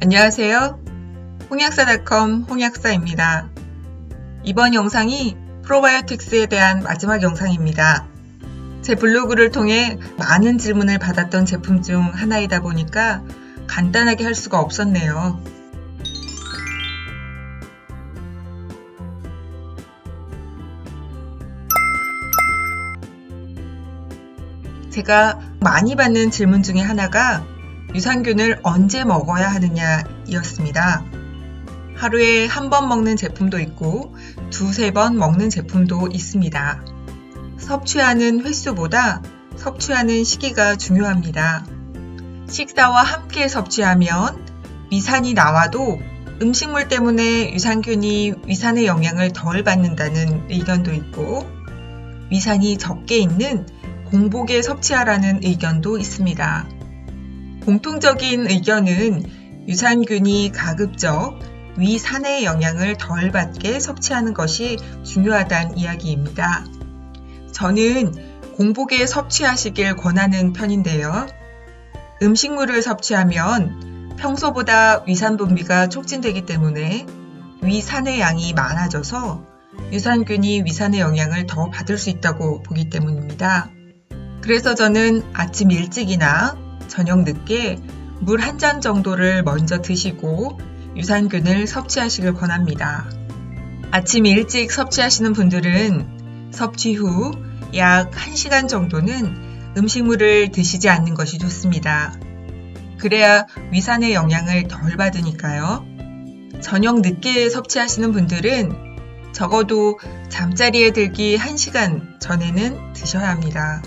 안녕하세요. 홍약사닷컴 홍약사입니다. 이번 영상이 프로바이오틱스에 대한 마지막 영상입니다. 제 블로그를 통해 많은 질문을 받았던 제품 중 하나이다 보니까 간단하게 할 수가 없었네요. 제가 많이 받는 질문 중에 하나가 유산균을 언제 먹어야 하느냐 이었습니다. 하루에 한 번 먹는 제품도 있고 두세 번 먹는 제품도 있습니다. 섭취하는 횟수보다 섭취하는 시기가 중요합니다. 식사와 함께 섭취하면 위산이 나와도 음식물 때문에 유산균이 위산의 영향을 덜 받는다는 의견도 있고 위산이 적게 있는 공복에 섭취하라는 의견도 있습니다. 공통적인 의견은 유산균이 가급적 위산의 영향을 덜 받게 섭취하는 것이 중요하다는 이야기입니다. 저는 공복에 섭취하시길 권하는 편인데요. 음식물을 섭취하면 평소보다 위산 분비가 촉진되기 때문에 위산의 양이 많아져서 유산균이 위산의 영향을 더 받을 수 있다고 보기 때문입니다. 그래서 저는 아침 일찍이나 저녁 늦게 물 한 잔 정도를 먼저 드시고 유산균을 섭취하시길 권합니다. 아침 일찍 섭취하시는 분들은 섭취 후 약 1시간 정도는 음식물을 드시지 않는 것이 좋습니다. 그래야 위산의 영향을 덜 받으니까요. 저녁 늦게 섭취하시는 분들은 적어도 잠자리에 들기 1시간 전에는 드셔야 합니다.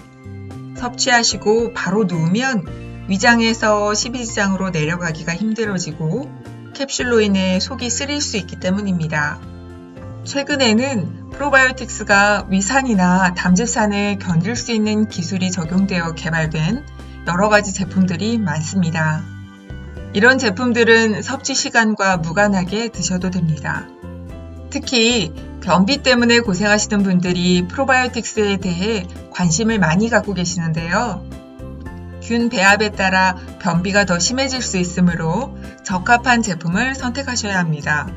섭취하시고 바로 누우면 위장에서 십이지장으로 내려가기가 힘들어지고 캡슐로 인해 속이 쓰릴 수 있기 때문입니다. 최근에는 프로바이오틱스가 위산이나 담즙산에 견딜 수 있는 기술이 적용되어 개발된 여러 가지 제품들이 많습니다. 이런 제품들은 섭취 시간과 무관하게 드셔도 됩니다. 특히 변비 때문에 고생하시는 분들이 프로바이오틱스에 대해 관심을 많이 갖고 계시는데요. 균 배합에 따라 변비가 더 심해질 수 있으므로 적합한 제품을 선택하셔야 합니다.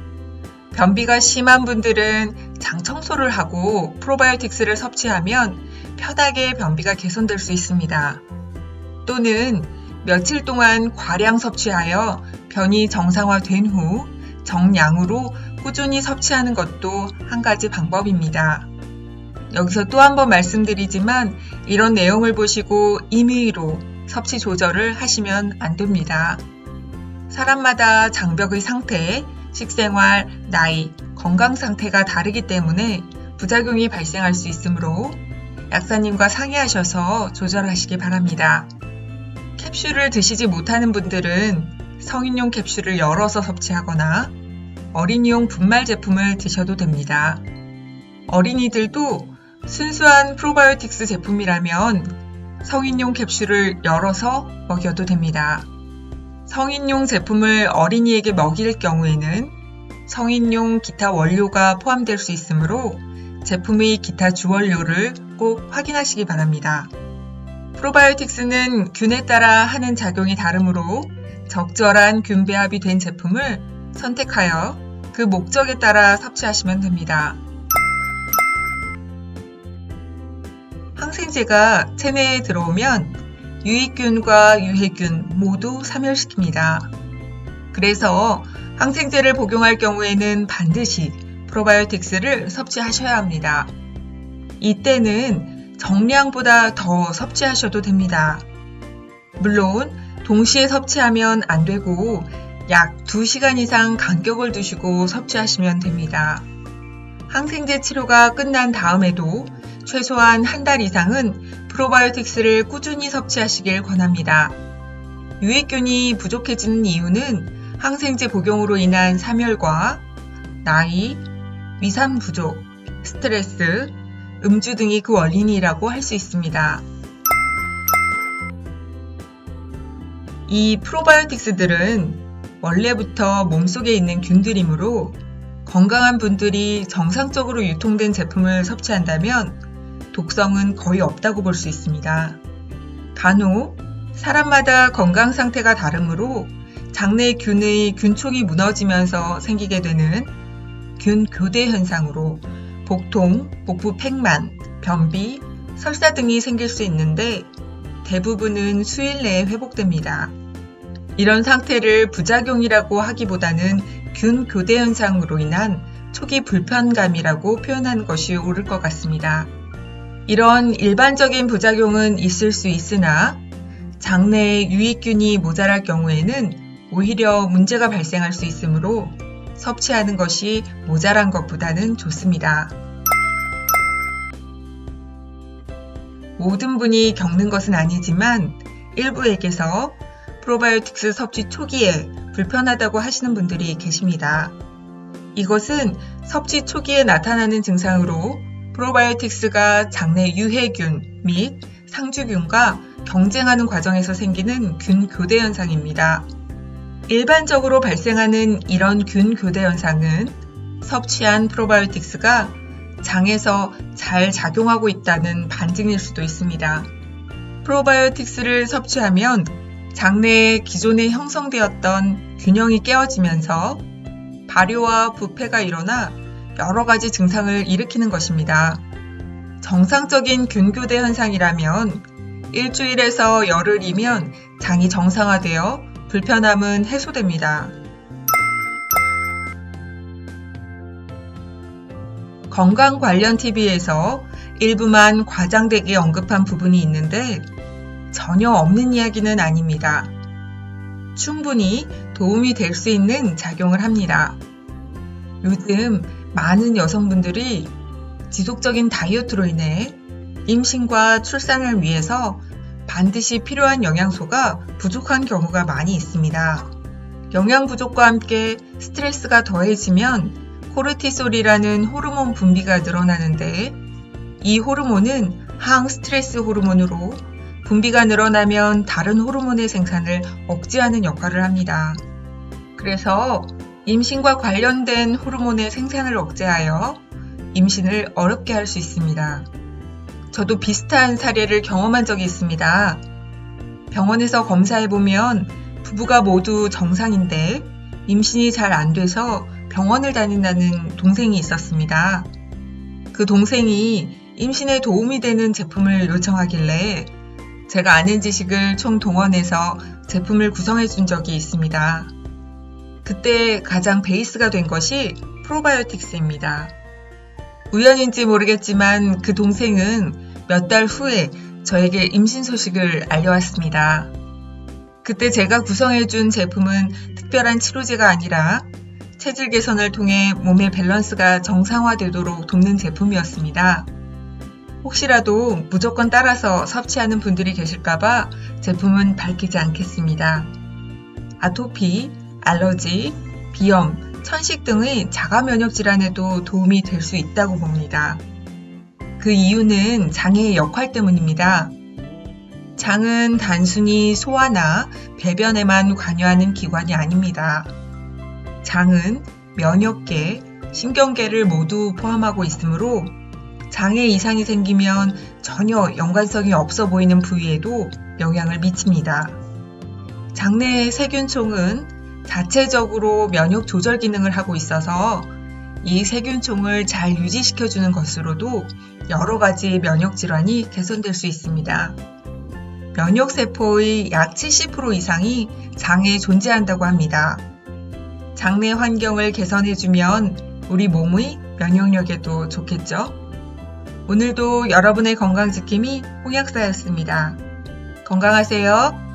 변비가 심한 분들은 장 청소를 하고 프로바이오틱스를 섭취하면 편하게 변비가 개선될 수 있습니다. 또는 며칠 동안 과량 섭취하여 변이 정상화된 후 정량으로 꾸준히 섭취하는 것도 한 가지 방법입니다. 여기서 또 한 번 말씀드리지만 이런 내용을 보시고 임의로 섭취 조절을 하시면 안 됩니다. 사람마다 장벽의 상태, 식생활, 나이, 건강 상태가 다르기 때문에 부작용이 발생할 수 있으므로 약사님과 상의하셔서 조절하시기 바랍니다. 캡슐을 드시지 못하는 분들은 성인용 캡슐을 열어서 섭취하거나 어린이용 분말 제품을 드셔도 됩니다. 어린이들도 순수한 프로바이오틱스 제품이라면 성인용 캡슐을 열어서 먹여도 됩니다. 성인용 제품을 어린이에게 먹일 경우에는 성인용 기타 원료가 포함될 수 있으므로 제품의 기타 주원료를 꼭 확인하시기 바랍니다. 프로바이오틱스는 균에 따라 하는 작용이 다르므로 적절한 균 배합이 된 제품을 선택하여 그 목적에 따라 섭취하시면 됩니다. 항생제가 체내에 들어오면 유익균과 유해균 모두 사멸시킵니다. 그래서 항생제를 복용할 경우에는 반드시 프로바이오틱스를 섭취하셔야 합니다. 이때는 정량보다 더 섭취하셔도 됩니다. 물론 동시에 섭취하면 안 되고 약 2시간 이상 간격을 두시고 섭취하시면 됩니다. 항생제 치료가 끝난 다음에도 최소한 한 달 이상은 프로바이오틱스를 꾸준히 섭취하시길 권합니다. 유익균이 부족해지는 이유는 항생제 복용으로 인한 사멸과 나이, 위산 부족, 스트레스, 음주 등이 그 원인이라고 할 수 있습니다. 이 프로바이오틱스들은 원래부터 몸속에 있는 균들이므로 건강한 분들이 정상적으로 유통된 제품을 섭취한다면 독성은 거의 없다고 볼 수 있습니다. 간혹 사람마다 건강 상태가 다르므로 장내균의 균총이 무너지면서 생기게 되는 균교대 현상으로 복통, 복부 팽만, 변비, 설사 등이 생길 수 있는데 대부분은 수일 내에 회복됩니다. 이런 상태를 부작용이라고 하기보다는 균교대 현상으로 인한 초기 불편감이라고 표현하는 것이 옳을 것 같습니다. 이런 일반적인 부작용은 있을 수 있으나 장내에 유익균이 모자랄 경우에는 오히려 문제가 발생할 수 있으므로 섭취하는 것이 모자란 것보다는 좋습니다. 모든 분이 겪는 것은 아니지만 일부에게서 프로바이오틱스 섭취 초기에 불편하다고 하시는 분들이 계십니다. 이것은 섭취 초기에 나타나는 증상으로 프로바이오틱스가 장내 유해균 및 상주균과 경쟁하는 과정에서 생기는 균 교대 현상입니다. 일반적으로 발생하는 이런 균 교대 현상은 섭취한 프로바이오틱스가 장에서 잘 작용하고 있다는 반증일 수도 있습니다. 프로바이오틱스를 섭취하면 장내에 기존에 형성되었던 균형이 깨어지면서 발효와 부패가 일어나 여러 가지 증상을 일으키는 것입니다. 정상적인 균교대 현상이라면 일주일에서 열흘이면 장이 정상화되어 불편함은 해소됩니다. 건강 관련 TV에서 일부만 과장되게 언급한 부분이 있는데 전혀 없는 이야기는 아닙니다. 충분히 도움이 될 수 있는 작용을 합니다. 요즘 많은 여성분들이 지속적인 다이어트로 인해 임신과 출산을 위해서 반드시 필요한 영양소가 부족한 경우가 많이 있습니다. 영양 부족과 함께 스트레스가 더해지면 코르티솔이라는 호르몬 분비가 늘어나는데 이 호르몬은 항스트레스 호르몬으로 분비가 늘어나면 다른 호르몬의 생산을 억제하는 역할을 합니다. 그래서 임신과 관련된 호르몬의 생산을 억제하여 임신을 어렵게 할 수 있습니다. 저도 비슷한 사례를 경험한 적이 있습니다. 병원에서 검사해보면 부부가 모두 정상인데 임신이 잘 안 돼서 병원을 다닌다는 동생이 있었습니다. 그 동생이 임신에 도움이 되는 제품을 요청하길래 제가 아는 지식을 총동원해서 제품을 구성해 준 적이 있습니다. 그때 가장 베이스가 된 것이 프로바이오틱스입니다. 우연인지 모르겠지만 그 동생은 몇 달 후에 저에게 임신 소식을 알려왔습니다. 그때 제가 구성해준 제품은 특별한 치료제가 아니라 체질 개선을 통해 몸의 밸런스가 정상화되도록 돕는 제품이었습니다. 혹시라도 무조건 따라서 섭취하는 분들이 계실까봐 제품은 밝히지 않겠습니다. 아토피, 알러지, 비염, 천식 등의 자가 면역 질환에도 도움이 될 수 있다고 봅니다. 그 이유는 장의 역할 때문입니다. 장은 단순히 소화나 배변에만 관여하는 기관이 아닙니다. 장은 면역계, 신경계를 모두 포함하고 있으므로 장에 이상이 생기면 전혀 연관성이 없어 보이는 부위에도 영향을 미칩니다. 장내의 세균총은 자체적으로 면역 조절 기능을 하고 있어서 이 세균총을 잘 유지시켜주는 것으로도 여러 가지 면역 질환이 개선될 수 있습니다. 면역세포의 약 70% 이상이 장에 존재한다고 합니다. 장내 환경을 개선해주면 우리 몸의 면역력에도 좋겠죠? 오늘도 여러분의 건강지킴이 홍약사였습니다. 건강하세요.